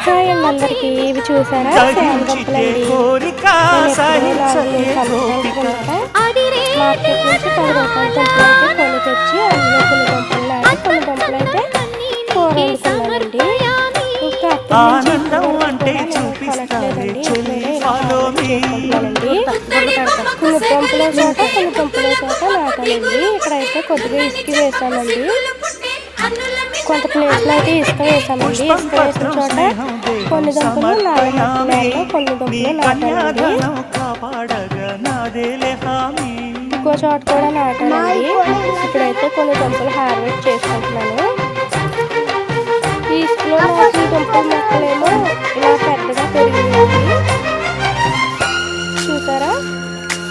Hi అండి అందరికి. ఇవి చూసారా సేమదుంపలండి. మార్కెట్ నుంచి 10 రూపాయల దుంపలు అయితే కొని తెచ్చి అందులో కొన్ని దుంపలు నాటి కొన్ని దుంపలు అయితే కూర వండుకున్నానండి. ఇంకా అప్పటి నుంచి కొనట్లేదండి. కొన్ని దుంపలు వేసాక కొన్ని దుంపలు వేసాక నాటానండి. ఇక్కడైతే కొద్దిగా ఇసుక వేసానండి. కొంత ప్లేస్లో అయితే ఇసుక వేసామండి. ఇసుక వేసిన చోట కొన్ని దుంపలు నానబెట్టినాను, కొన్ని దుంపలు నాటానండి. ఇంకో చోట కూడా నాటానండి. ఇప్పుడైతే కొన్ని దుంపలు హార్వెస్ట్ చేసుకుంటున్నాను. ఈ ఇసుకలో నాటిన దుంపల మొక్కలేమో ఇలా పెద్దగా పెరిగిందండి. చూసారా,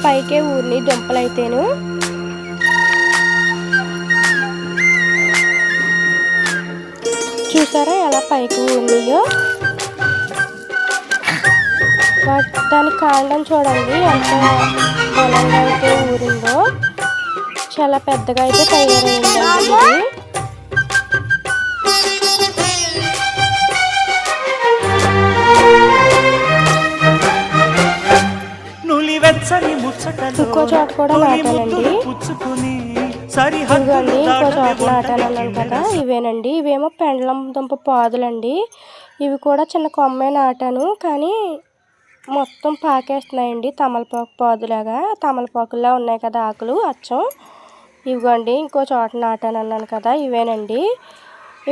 పైకే ఊరిని దుంపలు అయితేను. చూసారా ఎలా పైకి ఊరినాయో. దాని కాండం చూడండి ఎంత బలంగా అయితే ఊరిందో. చాలా పెద్దగా అయితే తయారైందండి. ఇంకో చోట కూడా నాటానండి. ఇదిగోండి ఇంకో చోట నాటానన్నాను కదా, ఇవేనండి. ఇవేమో పెండలం దుంప పాదులండి. ఇవి కూడా చిన్న కొమ్మే నాటాను, కానీ మొత్తం పాకేస్తున్నాయండి. తమలపాకు పాదులాగా, తమలపాకుల్లా ఉన్నాయి కదా ఆకులు అచ్చం. ఇవిగోండి ఇంకో చోట నాటానన్నాను కదా, ఇవేనండి.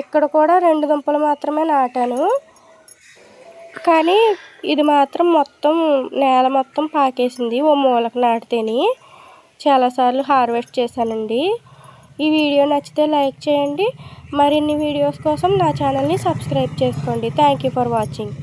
ఇక్కడ కూడా 2 దుంపలు మాత్రమే నాటాను, కానీ ఇది మాత్రం మొత్తం నేల మొత్తం పాకేసింది. ఓ మూలకు నాటితేని చాలాసార్లు హార్వెస్ట్ చేశానండి. ఈ వీడియో నచ్చితే లైక్ చేయండి. మరిన్ని వీడియోస్ కోసం నా ఛానల్ని సబ్స్క్రైబ్ చేసుకోండి. Thank you for watching.